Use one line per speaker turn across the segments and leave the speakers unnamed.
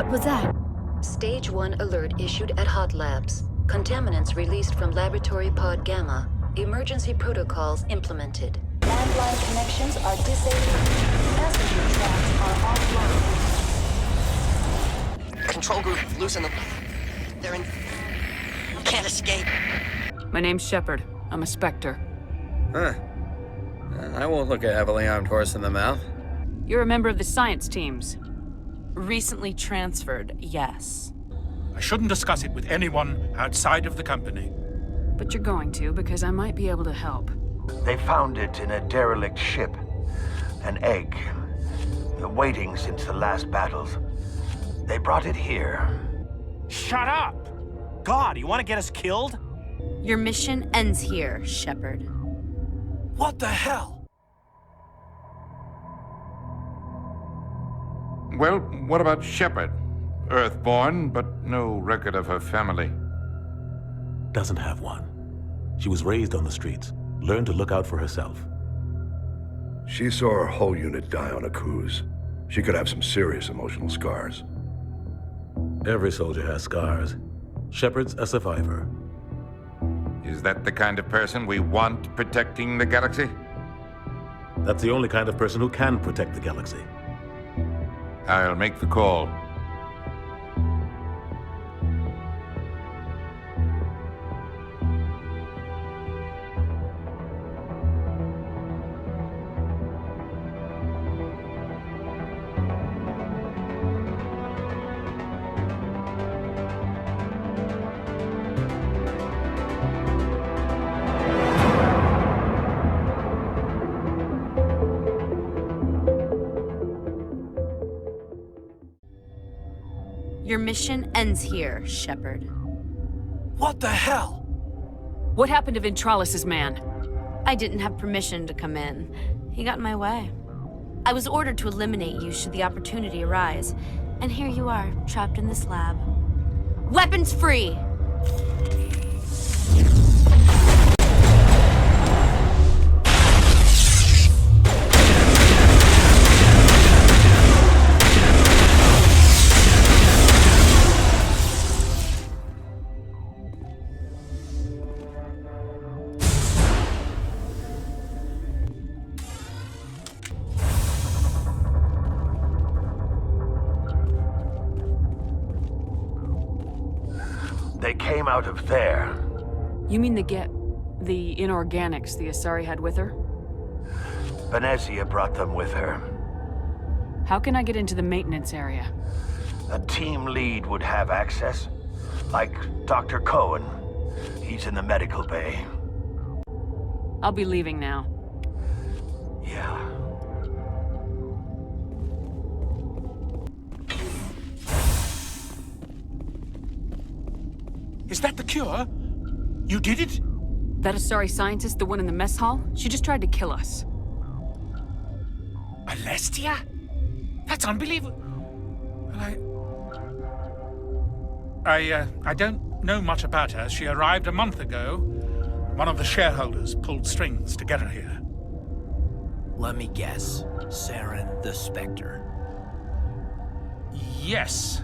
What was that?
Stage 1 alert issued at Hot Labs. Contaminants released from Laboratory Pod Gamma. Emergency protocols implemented. Landline connections are disabled. Passenger tracks are offline.
Control group, loosen them. They're in... Can't escape.
My name's Shepard. I'm a Spectre.
Huh. I won't look a heavily armed horse in the mouth.
You're a member of the science teams.
Recently transferred, yes.
I shouldn't discuss it with anyone outside of the company.
But you're going to, because I might be able to help.
They found it in a derelict ship. An egg. Waiting since the last battles. They brought it here.
Shut up! God, you want to get us killed?
Your mission ends here, Shepard.
What the hell?
Well, what about Shepard? Earthborn, but no record of her family.
Doesn't have one. She was raised on the streets, learned to look out for herself.
She saw her whole unit die on a cruise. She could have some serious emotional scars.
Every soldier has scars. Shepard's a survivor.
Is that the kind of person we want protecting the galaxy?
That's the only kind of person who can protect the galaxy.
I'll make the call.
Your mission ends here, Shepard.
What the hell?
What happened to Ventralis's man?
I didn't have permission to come in. He got in my way. I was ordered to eliminate you should the opportunity arise. And here you are, trapped in this lab. Weapons free!
They came out of there.
You mean the inorganics the Asari had with her?
Benezia brought them with her.
How can I get into the maintenance area?
A team lead would have access. Like Dr. Cohen. He's in the medical bay.
I'll be leaving now.
Yeah.
Is that the cure? You did it?
That Asari scientist, the one in the mess hall? She just tried to kill us.
Alestia? That's unbelievable. I don't know much about her. She arrived a month ago. One of the shareholders pulled strings to get her here.
Let me guess. Saren the Spectre.
Yes.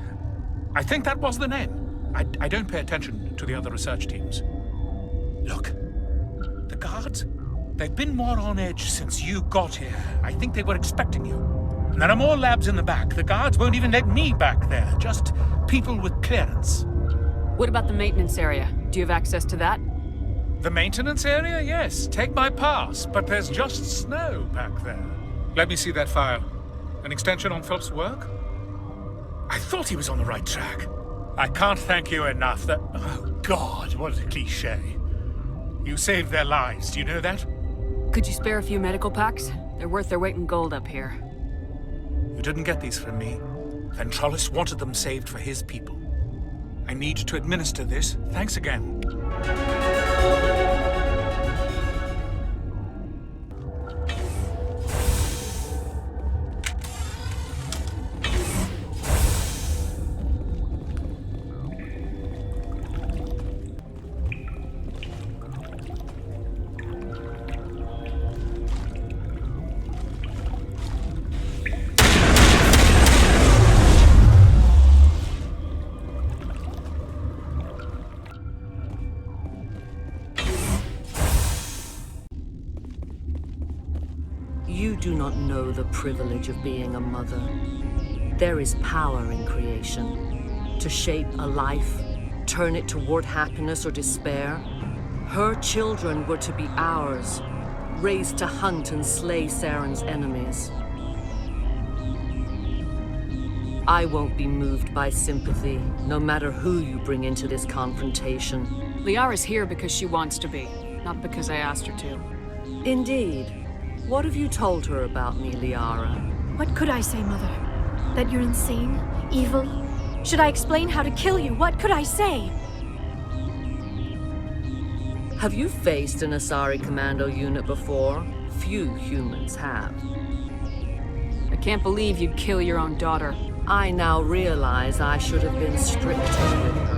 I think that was the name. I don't pay attention to the other research teams. Look, the guards, they've been more on edge since you got here. I think they were expecting you. And there are more labs in the back. The guards won't even let me back there. Just people with clearance.
What about the maintenance area? Do you have access to that?
The maintenance area? Yes. Take my pass. But there's just snow back there. Let me see that file. An extension on Phelps' work? I thought he was on the right track. I can't thank you enough that... Oh, God, what a cliché. You saved their lives, do you know that?
Could you spare a few medical packs? They're worth their weight in gold up here.
You didn't get these from me. Ventralis wanted them saved for his people. I need to administer this. Thanks again.
You do not know the privilege of being a mother. There is power in creation. To shape a life, turn it toward happiness or despair. Her children were to be ours, raised to hunt and slay Saren's enemies. I won't be moved by sympathy, no matter who you bring into this confrontation.
Liara's here because she wants to be, not because I asked her to.
Indeed. What have you told her about me, Liara?
What could I say, Mother? That you're insane? Evil? Should I explain how to kill you? What could I say?
Have you faced an Asari commando unit before? Few humans have.
I can't believe you'd kill your own daughter.
I now realize I should have been stricter with her.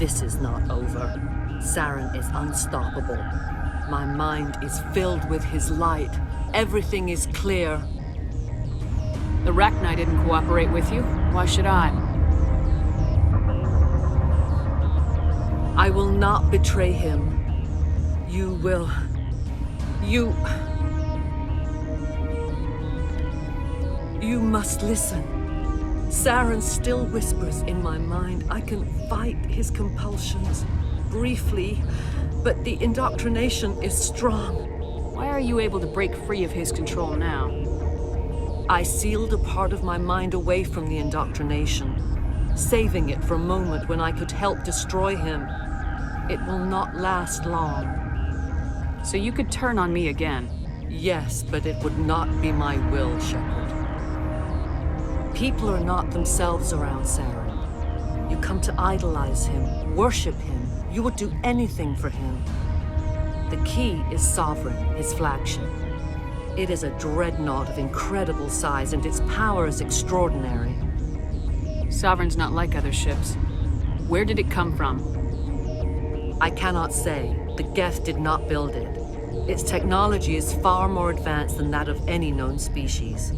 This is not over. Saren is unstoppable. My mind is filled with his light. Everything is clear.
The rachni didn't cooperate with you. Why should I?
I will not betray him. You will... You must listen. Saren still whispers in my mind. I can fight his compulsions, briefly, but the indoctrination is strong.
Why are you able to break free of his control now?
I sealed a part of my mind away from the indoctrination, saving it for a moment when I could help destroy him. It will not last long.
So you could turn on me again?
Yes, but it would not be my will, Shepard. People are not themselves around Saren. You come to idolize him, worship him. You would do anything for him. The key is Sovereign, his flagship. It is a dreadnought of incredible size, and its power is extraordinary.
Sovereign's not like other ships. Where did it come from?
I cannot say. The Geth did not build it. Its technology is far more advanced than that of any known species.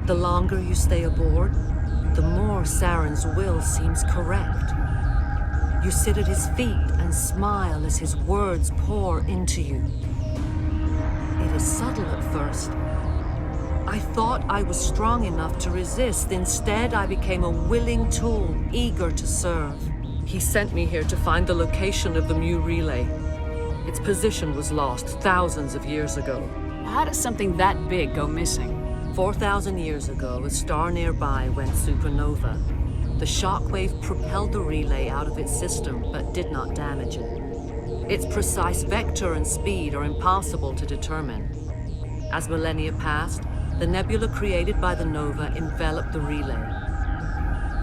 The longer you stay aboard, the more Saren's will seems correct. You sit at his feet and smile as his words pour into you. It is subtle at first. I thought I was strong enough to resist. Instead, I became a willing tool, eager to serve. He sent me here to find the location of the Mu relay. Its position was lost thousands of years ago.
How does something that big go missing?
4,000 years ago, a star nearby went supernova. The shockwave propelled the relay out of its system, but did not damage it. Its precise vector and speed are impossible to determine. As millennia passed, the nebula created by the nova enveloped the relay.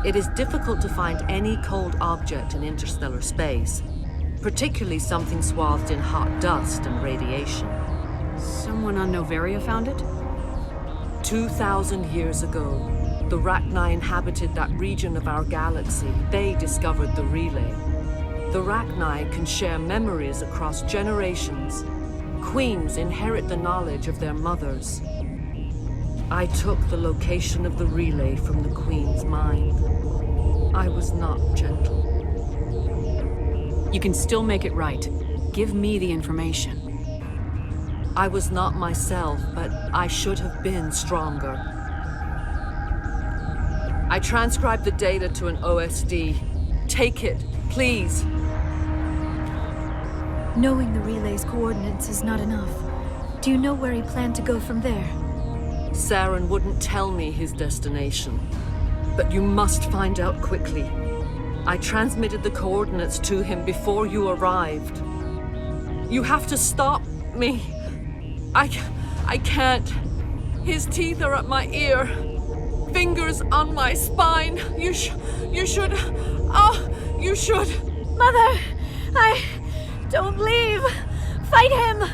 It is difficult to find any cold object in interstellar space, particularly something swathed in hot dust and radiation.
Someone on Noveria found it?
2,000 years ago, the rachni inhabited that region of our galaxy. They discovered the relay. The rachni can share memories across generations. Queens inherit the knowledge of their mothers. I took the location of the relay from the Queen's mind. I was not gentle.
You can still make it right. Give me the information.
I was not myself, but I should have been stronger. I transcribed the data to an OSD. Take it, please.
Knowing the relay's coordinates is not enough. Do you know where he planned to go from there?
Saren wouldn't tell me his destination. But you must find out quickly. I transmitted the coordinates to him before you arrived. You have to stop me. I can't. His teeth are at my ear. Fingers on my spine. You should. You should.
Mother! Don't leave! Fight him!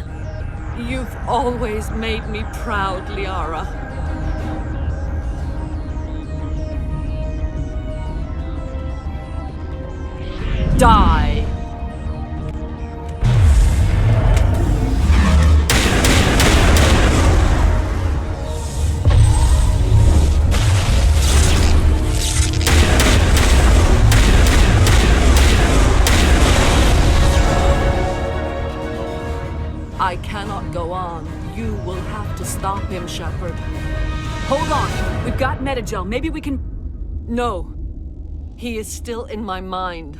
You've always made me proud, Liara. Die! I cannot go on. You will have to stop him, Shepard.
Hold on! We've got Metagel. Maybe we can...
No. He is still in my mind.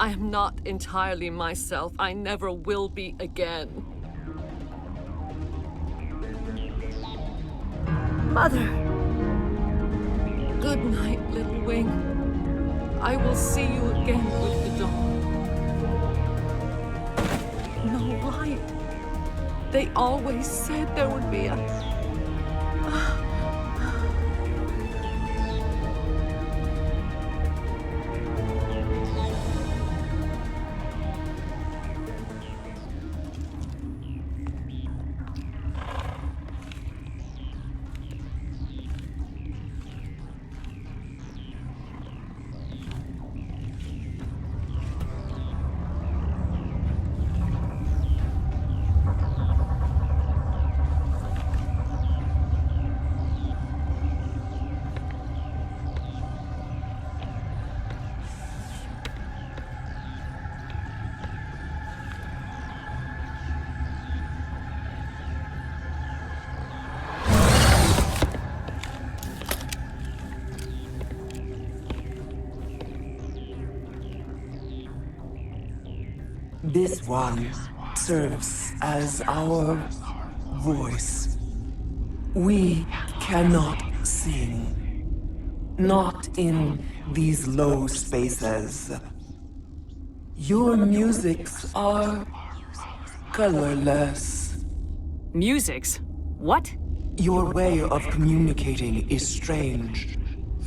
I am not entirely myself. I never will be again.
Mother!
Good night, little wing. I will see you again with the dawn. No light. They always said there would be a...
This one serves as our voice. We cannot sing. Not in these low spaces. Your musics are colorless.
Musics? What?
Your way of communicating is strange.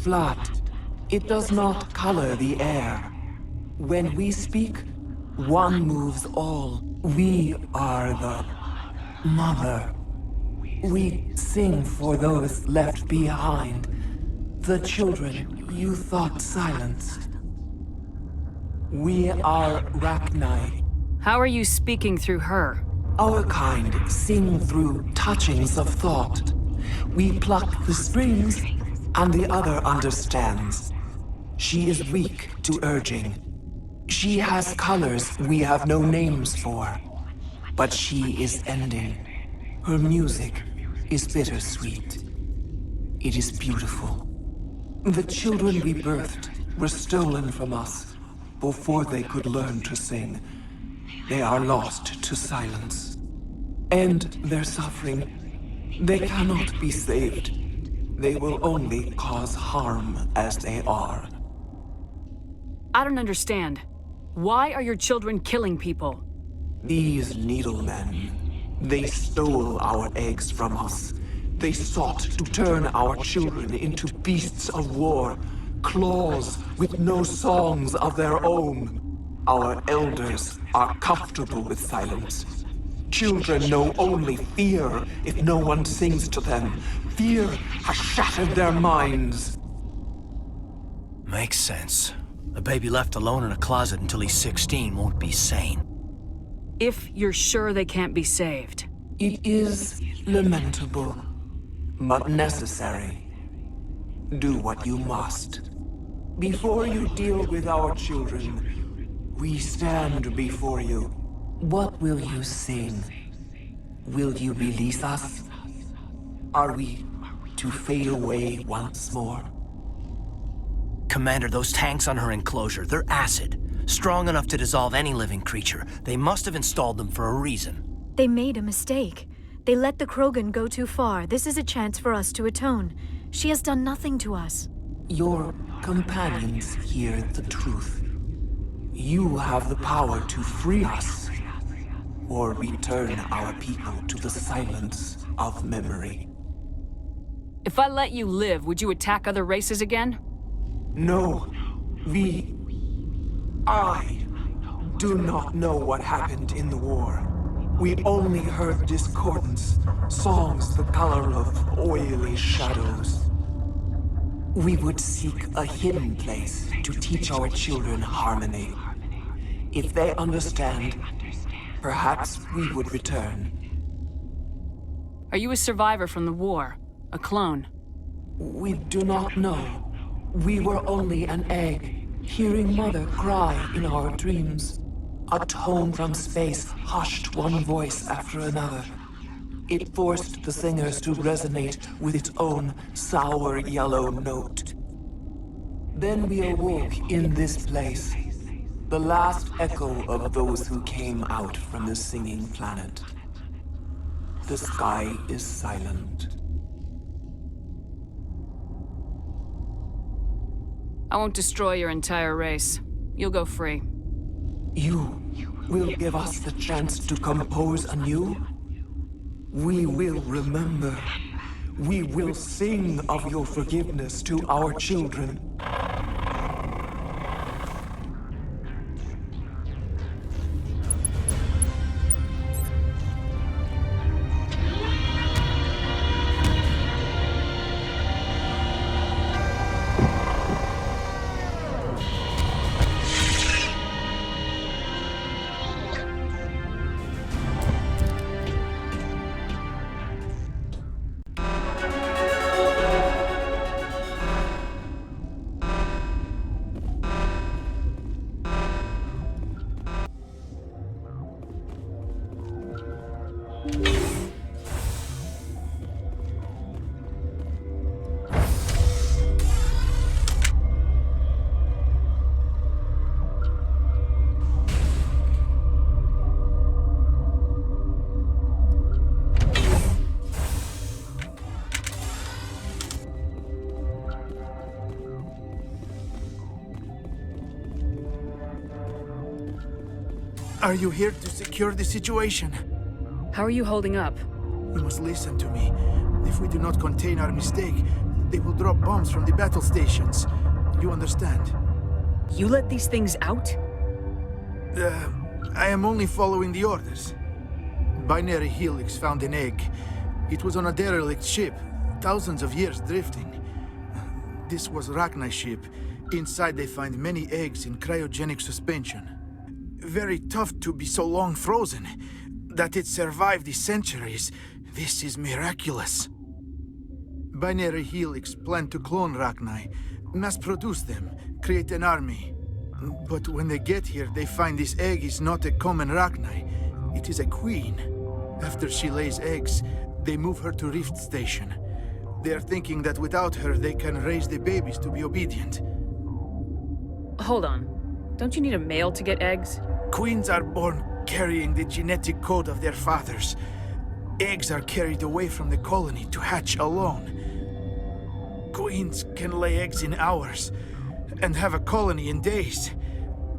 Flat. It does not color the air. When we speak, one moves all. We are the mother. We sing for those left behind. The children you thought silenced. We are rachni.
How are you speaking through her?
Our kind sing through touchings of thought. We pluck the strings, and the other understands. She is weak to urging. She has colors we have no names for. But she is ending. Her music is bittersweet. It is beautiful. The children we birthed were stolen from us before they could learn to sing. They are lost to silence. And their suffering, they cannot be saved. They will only cause harm as they are.
I don't understand. Why are your children killing people?
These needlemen, they stole our eggs from us. They sought to turn our children into beasts of war, claws with no songs of their own. Our elders are comfortable with silence. Children know only fear if no one sings to them. Fear has shattered their minds.
Makes sense. A baby left alone in a closet until he's 16 won't be sane.
If you're sure they can't be saved.
It is lamentable, but necessary. Do what you must. Before you deal with our children, we stand before you. What will you sing? Will you release us? Are we to fade away once more?
Commander, those tanks on her enclosure, they're acid. Strong enough to dissolve any living creature. They must have installed them for a reason.
They made a mistake. They let the Krogan go too far. This is a chance for us to atone. She has done nothing to us.
Your companions hear the truth. You have the power to free us, or return our people to the silence of memory.
If I let you live, would you attack other races again?
No. I do not know what happened in the war. We only heard discordance, songs the color of oily shadows. We would seek a hidden place to teach our children harmony. If they understand, perhaps we would return.
Are you a survivor from the war? A clone?
We do not know. We were only an egg, hearing Mother cry in our dreams. A tone from space hushed one voice after another. It forced the singers to resonate with its own sour yellow note. Then we awoke in this place, the last echo of those who came out from the singing planet. The sky is silent.
I won't destroy your entire race. You'll go free.
You will give us the chance to compose anew? We will remember. We will sing of your forgiveness to our children.
Are you here to secure the situation?
How are you holding up?
You must listen to me. If we do not contain our mistake, they will drop bombs from the battle stations. You understand?
You let these things out?
I am only following the orders. Binary Helix found an egg. It was on a derelict ship, thousands of years drifting. This was rachni ship. Inside they find many eggs in cryogenic suspension. Very tough to be so long frozen. That it survived the centuries, this is miraculous. Binary Helix planned to clone rachni, mass-produce them, create an army. But when they get here, they find this egg is not a common rachni. It is a queen. After she lays eggs, they move her to Rift Station. They are thinking that without her, they can raise the babies to be obedient.
Hold on. Don't you need a male to get eggs?
Queens are born carrying the genetic code of their fathers. Eggs are carried away from the colony to hatch alone. Queens can lay eggs in hours and have a colony in days.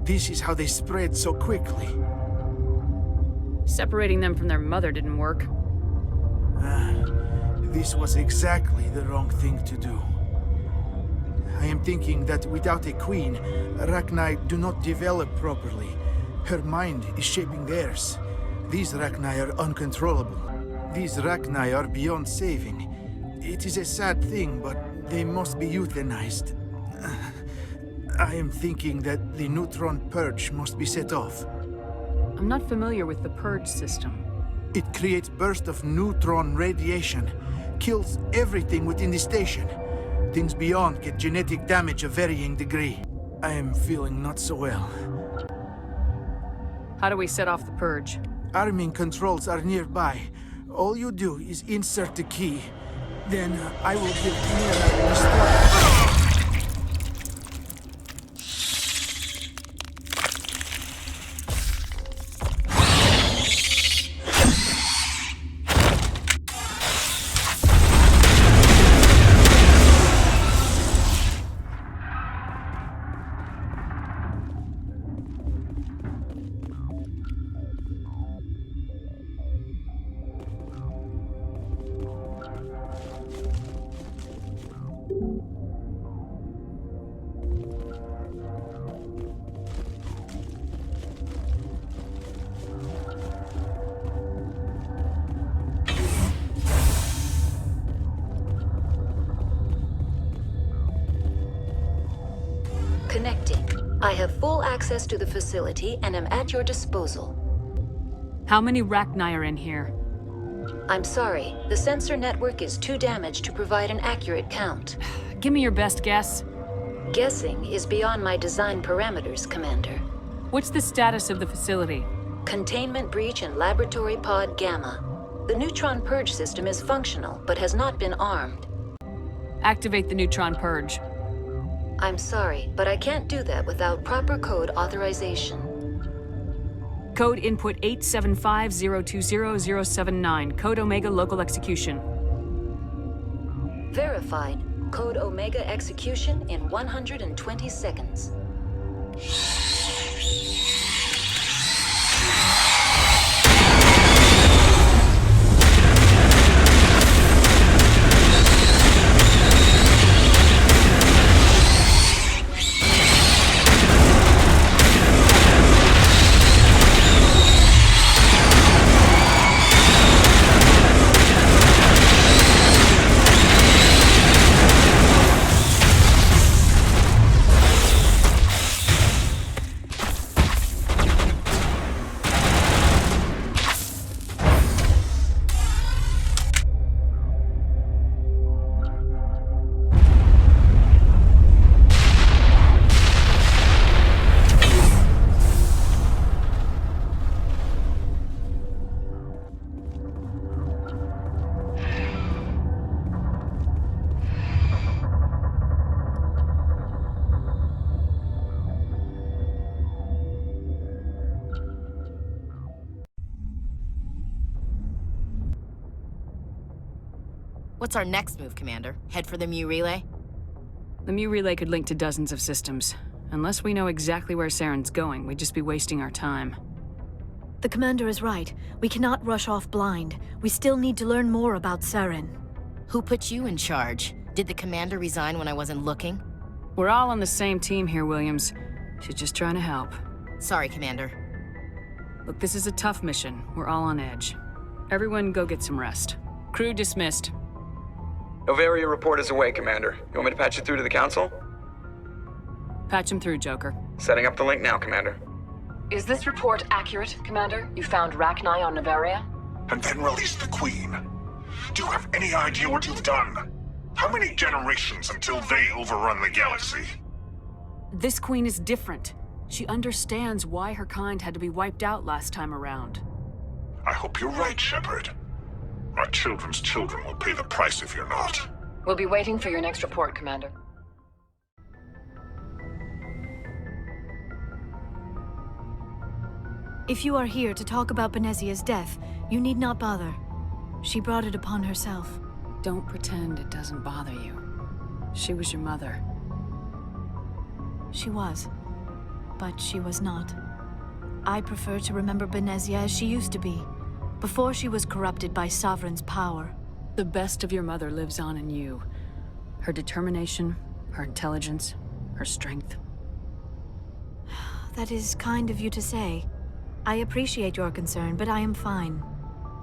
This is how they spread so quickly.
Separating them from their mother didn't work.
This was exactly the wrong thing to do. I am thinking that without a queen, rachni do not develop properly. Her mind is shaping theirs. These rachni are uncontrollable. These rachni are beyond saving. It is a sad thing, but they must be euthanized. I am thinking that the neutron purge must be set off.
I'm not familiar with the purge system.
It creates bursts of neutron radiation, kills everything within the station. Things beyond get genetic damage of varying degree. I am feeling not so well.
How do we set off the purge?
Arming controls are nearby. All you do is insert the key. Then I will give Liara the start.
Connecting. I have full access to the facility and am at your disposal.
How many rachni are in here?
I'm sorry, the sensor network is too damaged to provide an accurate count.
Give me your best guess.
Guessing is beyond my design parameters, Commander.
What's the status of the facility?
Containment breach in Laboratory Pod Gamma. The neutron purge system is functional, but has not been armed.
Activate the neutron purge.
I'm sorry, but I can't do that without proper code authorization.
Code input 875020079. Code Omega local execution.
Verified. Code Omega execution in 120 seconds.
What's our next move, Commander? Head for the Mu relay?
The Mu relay could link to dozens of systems. Unless we know exactly where Saren's going, we'd just be wasting our time.
The Commander is right. We cannot rush off blind. We still need to learn more about Saren.
Who put you in charge? Did the Commander resign when I wasn't looking?
We're all on the same team here, Williams. She's just trying to help.
Sorry, Commander.
Look, this is a tough mission. We're all on edge. Everyone go get some rest. Crew dismissed.
Noveria report is away, Commander. You want me to patch you through to the Council?
Patch him through, Joker.
Setting up the link now, Commander.
Is this report accurate, Commander? You found rachni on Noveria?
And then released the Queen. Do you have any idea what you've done? How many generations until they overrun the galaxy?
This Queen is different. She understands why her kind had to be wiped out last time around.
I hope you're right, Shepard. Our children's children will pay the price if you're not.
We'll be waiting for your next report, Commander.
If you are here to talk about Benezia's death, you need not bother. She brought it upon herself.
Don't pretend it doesn't bother you. She was your mother.
She was. But she was not. I prefer to remember Benezia as she used to be, before she was corrupted by Sovereign's power.
The best of your mother lives on in you. Her determination, her intelligence, her strength.
That is kind of you to say. I appreciate your concern, but I am fine.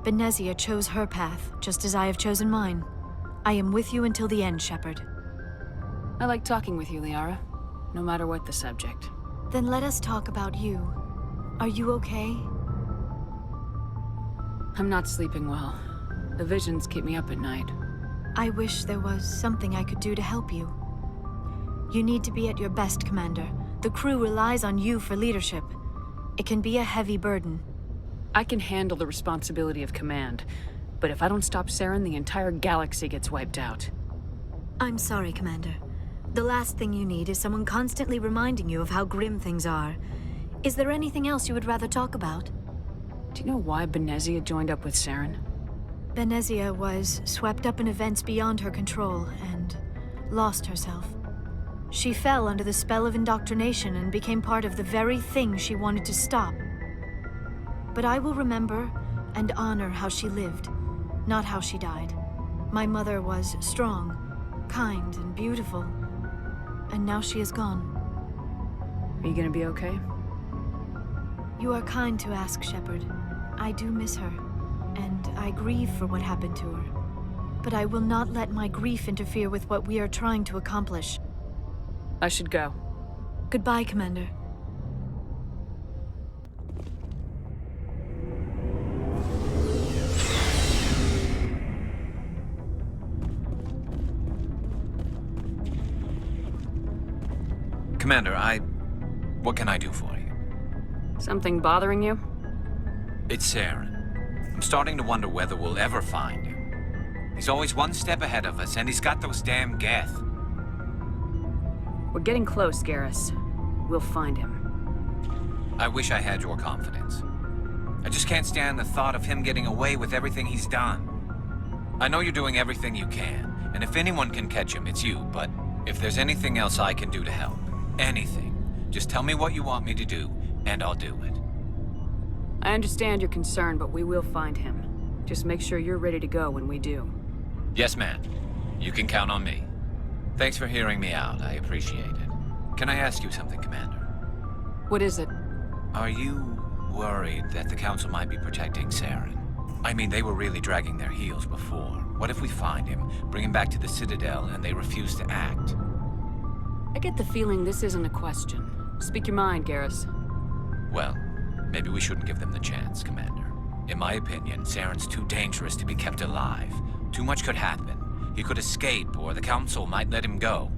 Benezia chose her path, just as I have chosen mine. I am with you until the end, Shepard.
I like talking with you, Liara, no matter what the subject.
Then let us talk about you. Are you okay?
I'm not sleeping well. The visions keep me up at night.
I wish there was something I could do to help you. You need to be at your best, Commander. The crew relies on you for leadership. It can be a heavy burden.
I can handle the responsibility of command, but if I don't stop Saren, the entire galaxy gets wiped out.
I'm sorry, Commander. The last thing you need is someone constantly reminding you of how grim things are. Is there anything else you would rather talk about?
Do you know why Benezia joined up with Saren?
Benezia was swept up in events beyond her control and lost herself. She fell under the spell of indoctrination and became part of the very thing she wanted to stop. But I will remember and honor how she lived, not how she died. My mother was strong, kind, and beautiful, and now she is gone.
Are you gonna be okay?
You are kind to ask, Shepard. I do miss her, and I grieve for what happened to her. But I will not let my grief interfere with what we are trying to accomplish.
I should go.
Goodbye, Commander.
Commander, what can I do for you?
Something bothering you?
It's Saren. I'm starting to wonder whether we'll ever find him. He's always one step ahead of us, and he's got those damn Geth.
We're getting close, Garrus. We'll find him.
I wish I had your confidence. I just can't stand the thought of him getting away with everything he's done. I know you're doing everything you can, and if anyone can catch him, it's you, but if there's anything else I can do to help, anything, just tell me what you want me to do, and I'll do it.
I understand your concern, but we will find him. Just make sure you're ready to go when we do.
Yes, ma'am. You can count on me. Thanks for hearing me out. I appreciate it. Can I ask you something, Commander?
What is it?
Are you worried that the Council might be protecting Saren? I mean, they were really dragging their heels before. What if we find him, bring him back to the Citadel, and they refuse to act?
I get the feeling this isn't a question. Speak your mind, Garrus.
Well, maybe we shouldn't give them the chance, Commander. In my opinion, Saren's too dangerous to be kept alive. Too much could happen. He could escape, or the Council might let him go.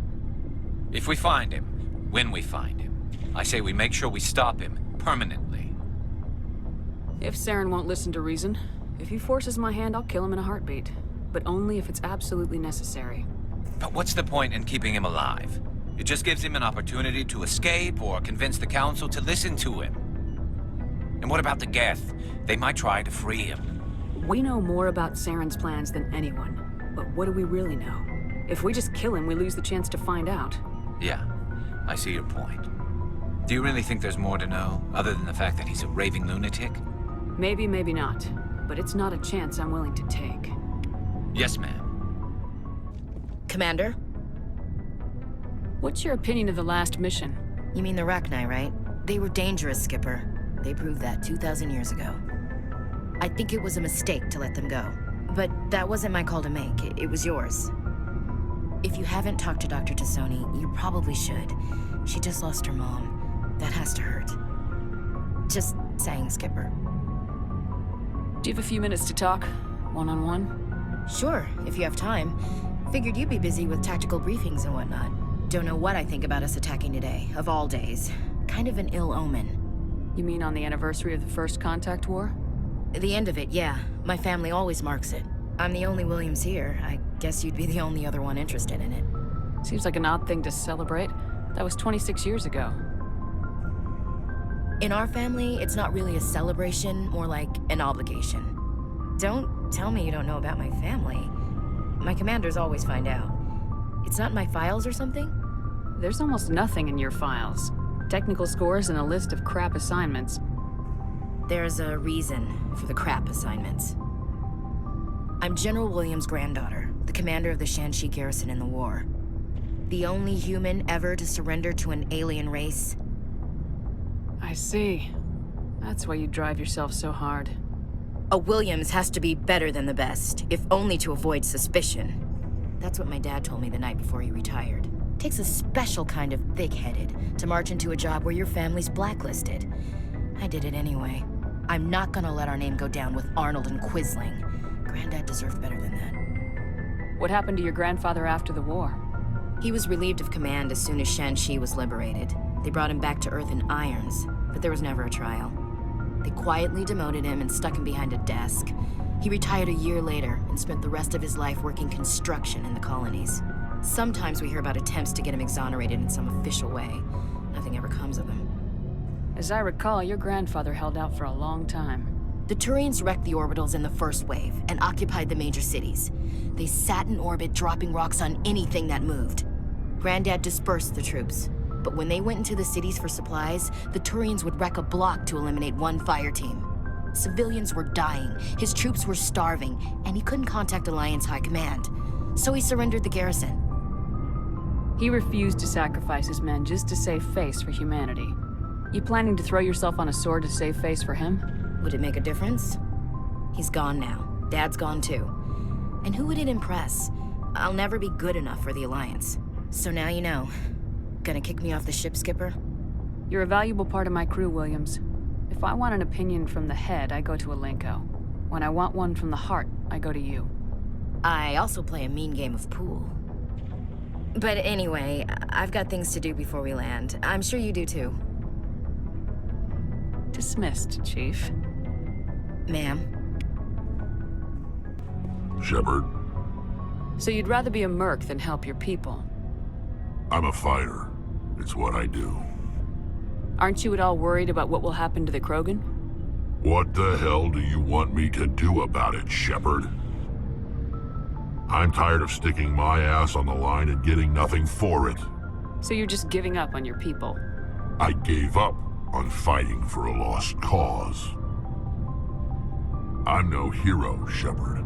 If we find him, when we find him, I say we make sure we stop him permanently.
If Saren won't listen to reason, if he forces my hand, I'll kill him in a heartbeat. But only if it's absolutely necessary.
But what's the point in keeping him alive? It just gives him an opportunity to escape or convince the Council to listen to him. And what about the Geth? They might try to free him.
We know more about Saren's plans than anyone. But what do we really know? If we just kill him, we lose the chance to find out.
Yeah, I see your point. Do you really think there's more to know, other than the fact that he's a raving lunatic?
Maybe, maybe not. But it's not a chance I'm willing to take.
Yes, ma'am.
Commander?
What's your opinion of the last mission?
You mean the rachni, right? They were dangerous, Skipper. They proved that 2,000 years ago. I think it was a mistake to let them go. But that wasn't my call to make. It was yours. If you haven't talked to Dr. Tassoni, you probably should. She just lost her mom. That has to hurt. Just saying, Skipper.
Do you have a few minutes to talk? One-on-one?
Sure, if you have time. Figured you'd be busy with tactical briefings and whatnot. Don't know what I think about us attacking today, of all days. Kind of an ill omen.
You mean on the anniversary of the First Contact War?
The end of it, yeah. My family always marks it. I'm the only Williams here. I guess you'd be the only other one interested in it.
Seems like an odd thing to celebrate. That was 26 years ago.
In our family, it's not really a celebration, more like an obligation. Don't tell me you don't know about my family. My commanders always find out. It's not in my files or something?
There's almost nothing in your files. Technical scores and a list of crap assignments.
There's a reason for the crap assignments. I'm General Williams' granddaughter, the commander of the Shanxi garrison in the war. The only human ever to surrender to an alien race.
I see. That's why you drive yourself so hard.
A Williams has to be better than the best, if only to avoid suspicion. That's what my dad told me the night before he retired. Takes a special kind of thick-headed to march into a job where your family's blacklisted. I did it anyway. I'm not gonna let our name go down with Arnold and Quisling. Granddad deserved better than that.
What happened to your grandfather after the war?
He was relieved of command as soon as Shanxi was liberated. They brought him back to Earth in irons, but there was never a trial. They quietly demoted him and stuck him behind a desk. He retired a year later and spent the rest of his life working construction in the colonies. Sometimes we hear about attempts to get him exonerated in some official way. Nothing ever comes of them.
As I recall, your grandfather held out for a long time.
The Turians wrecked the orbitals in the first wave and occupied the major cities. They sat in orbit, dropping rocks on anything that moved. Granddad dispersed the troops, but when they went into the cities for supplies, the Turians would wreck a block to eliminate one fire team. Civilians were dying, his troops were starving, and he couldn't contact Alliance High Command. So he surrendered the garrison.
He refused to sacrifice his men just to save face for humanity. You planning to throw yourself on a sword to save face for him?
Would it make a difference? He's gone now. Dad's gone too. And who would it impress? I'll never be good enough for the Alliance. So now you know. Gonna kick me off the ship, Skipper?
You're a valuable part of my crew, Williams. If I want an opinion from the head, I go to Alenko. When I want one from the heart, I go to you.
I also play a mean game of pool. But anyway, I've got things to do before we land. I'm sure you do too.
Dismissed, Chief.
Ma'am?
Shepard,
So you'd rather be a merc than help your people?
I'm a fighter. It's what I do.
Aren't you at all worried about what will happen to the Krogan?
What the hell do you want me to do about it, Shepard? I'm tired of sticking my ass on the line and getting nothing for it.
So you're just giving up on your people?
I gave up on fighting for a lost cause. I'm no hero, Shepard.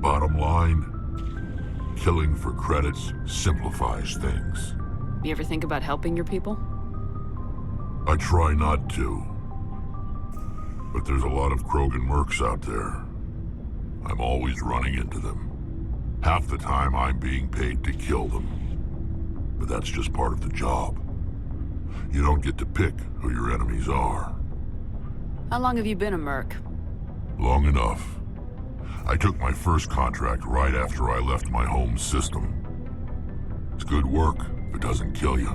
Bottom line, killing for credits simplifies things.
You ever think about helping your people?
I try not to. But there's a lot of Krogan mercs out there. I'm always running into them. Half the time I'm being paid to kill them. But that's just part of the job. You don't get to pick who your enemies are.
How long have you been a merc?
Long enough. I took my first contract right after I left my home system. It's good work if it doesn't kill you.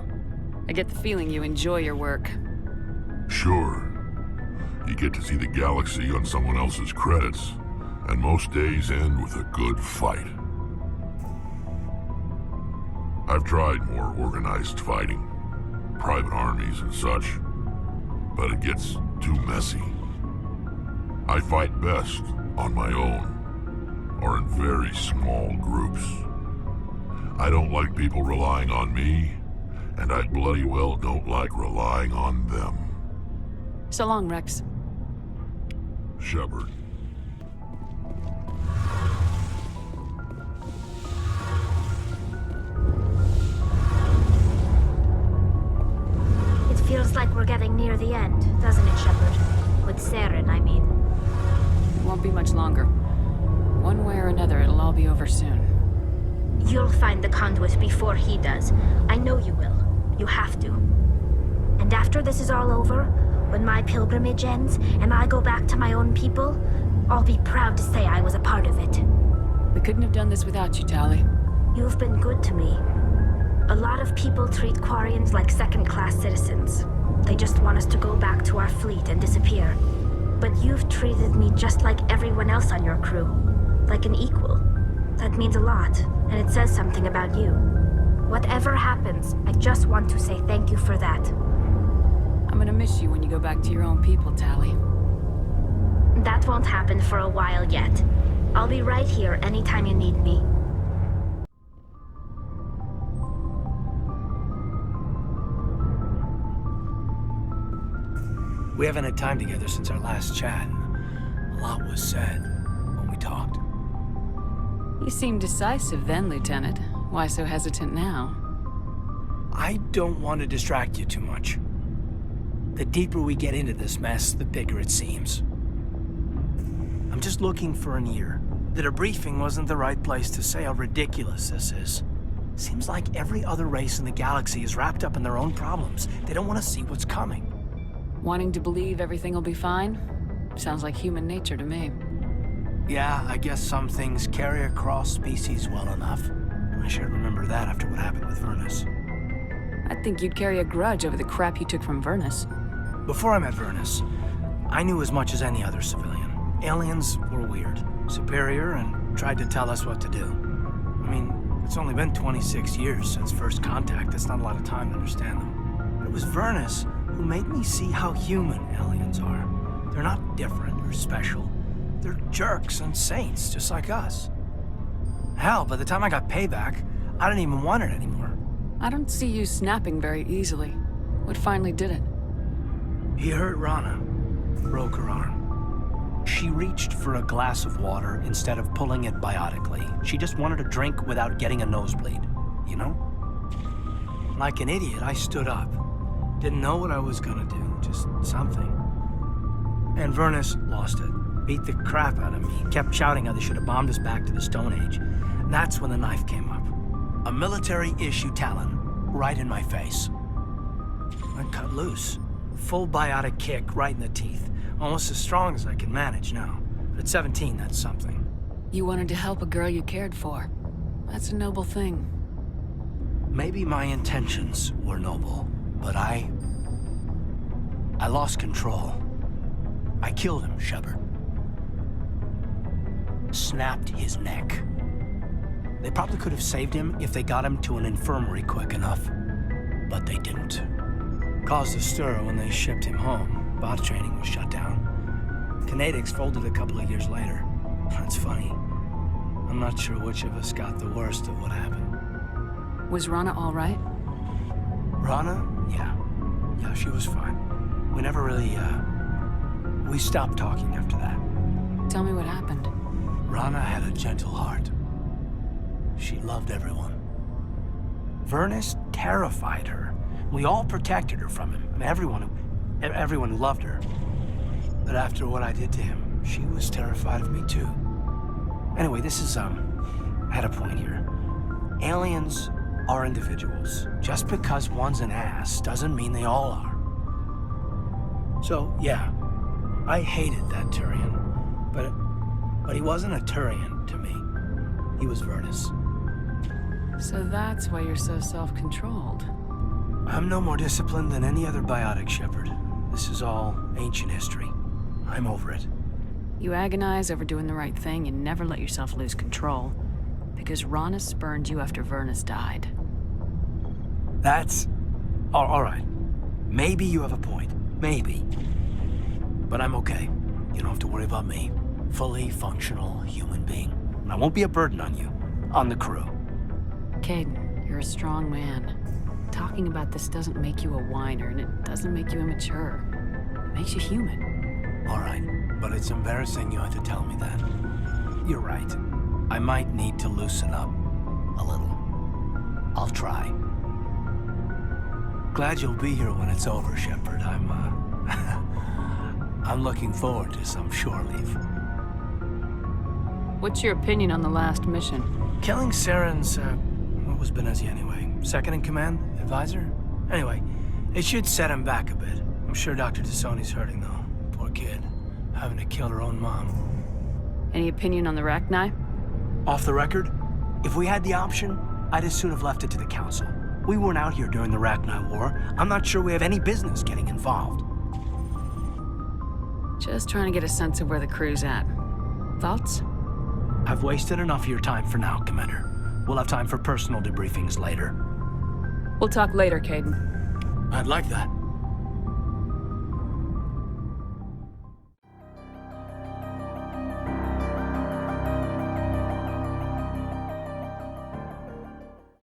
I get the feeling you enjoy your work.
Sure. You get to see the galaxy on someone else's credits, and most days end with a good fight. I've tried more organized fighting, private armies and such, but it gets too messy. I fight best on my own, or in very small groups. I don't like people relying on me, and I bloody well don't like relying on them.
So long, Wrex.
Shepard.
It feels like we're getting near the end, doesn't it, Shepard? With Saren, I mean.
It won't be much longer. One way or another, it'll all be over soon.
You'll find the conduit before he does. I know you will. You have to. And after this is all over, when my pilgrimage ends and I go back to my own people, I'll be proud to say I was a part of it.
We couldn't have done this without you, Tali.
You've been good to me. A lot of people treat Quarians like second-class citizens. They just want us to go back to our fleet and disappear. But you've treated me just like everyone else on your crew. Like an equal. That means a lot, and it says something about you. Whatever happens, I just want to say thank you for that.
I'm gonna miss you when you go back to your own people, Tali.
That won't happen for a while yet. I'll be right here anytime you need me.
We haven't had time together since our last chat. A lot was said when we talked.
You seemed decisive then, Lieutenant. Why so hesitant now?
I don't want to distract you too much. The deeper we get into this mess, the bigger it seems. I'm just looking for an ear. The debriefing wasn't the right place to say how ridiculous this is. Seems like every other race in the galaxy is wrapped up in their own problems. They don't want to see what's coming.
Wanting to believe everything will be fine? Sounds like human nature to me.
Yeah, I guess some things carry across species well enough. I should remember that after what happened with Vernus.
I think you'd carry a grudge over the crap you took from Vernus.
Before I met Vernus, I knew as much as any other civilian. Aliens were weird, superior, and tried to tell us what to do. I mean, it's only been 26 years since first contact. That's not a lot of time to understand them. But it was Vernus who made me see how human aliens are. They're not different or special. They're jerks and saints, just like us. Hell, by the time I got payback, I didn't even want it anymore.
I don't see you snapping very easily. What finally did it?
He hurt Rana. Broke her arm. She reached for a glass of water instead of pulling it biotically. She just wanted a drink without getting a nosebleed, you know? Like an idiot, I stood up. Didn't know what I was gonna do, just something. And Vernus lost it. Beat the crap out of me. Kept shouting how they should have bombed us back to the Stone Age. And that's when the knife came up. A military-issue talon, right in my face. I cut loose. Full biotic kick right in the teeth. Almost as strong as I can manage now. But at 17, that's something.
You wanted to help a girl you cared for. That's a noble thing.
Maybe my intentions were noble, but I lost control. I killed him, Shepard. Snapped his neck. They probably could have saved him if they got him to an infirmary quick enough. But they didn't. Caused a stir when they shipped him home. Bot training was shut down. Kinetics folded a couple of years later. That's funny. I'm not sure which of us got the worst of what happened.
Was Rana all right?
Rana? Yeah. Yeah, she was fine. We never really, we stopped talking after that.
Tell me what happened.
Rana had a gentle heart. She loved everyone. Vernus terrified her. We all protected her from him. Everyone who loved her. But after what I did to him, she was terrified of me too. Anyway, this is, at a point here. Aliens are individuals. Just because one's an ass doesn't mean they all are. So, yeah, I hated that Turian. But he wasn't a Turian to me. He was Vernus.
So that's why you're so self-controlled.
I'm no more disciplined than any other biotic, Shepard. This is all ancient history. I'm over it.
You agonize over doing the right thing and never let yourself lose control. Because Rana spurned you after Vernus died.
That's... all right. Maybe you have a point. Maybe. But I'm okay. You don't have to worry about me. Fully functional human being. And I won't be a burden on you. On the crew.
Kaidan, you're a strong man. Talking about this doesn't make you a whiner, and it doesn't make you immature. It makes you human.
All right, but it's embarrassing you had to tell me that. You're right. I might need to loosen up a little. I'll try. Glad you'll be here when it's over, Shepard. I'm looking forward to some shore leave.
What's your opinion on the last mission?
Killing Saren's, what was Benezia anyway? Second in command? Advisor? Anyway, it should set him back a bit. I'm sure Dr. T'Soni's hurting, though. Poor kid. Having to kill her own mom.
Any opinion on the rachni?
Off the record, if we had the option, I'd as soon have left it to the Council. We weren't out here during the Rachni War. I'm not sure we have any business getting involved.
Just trying to get a sense of where the crew's at. Thoughts?
I've wasted enough of your time for now, Commander. We'll have time for personal debriefings later.
We'll talk later, Kaidan.
I'd like that.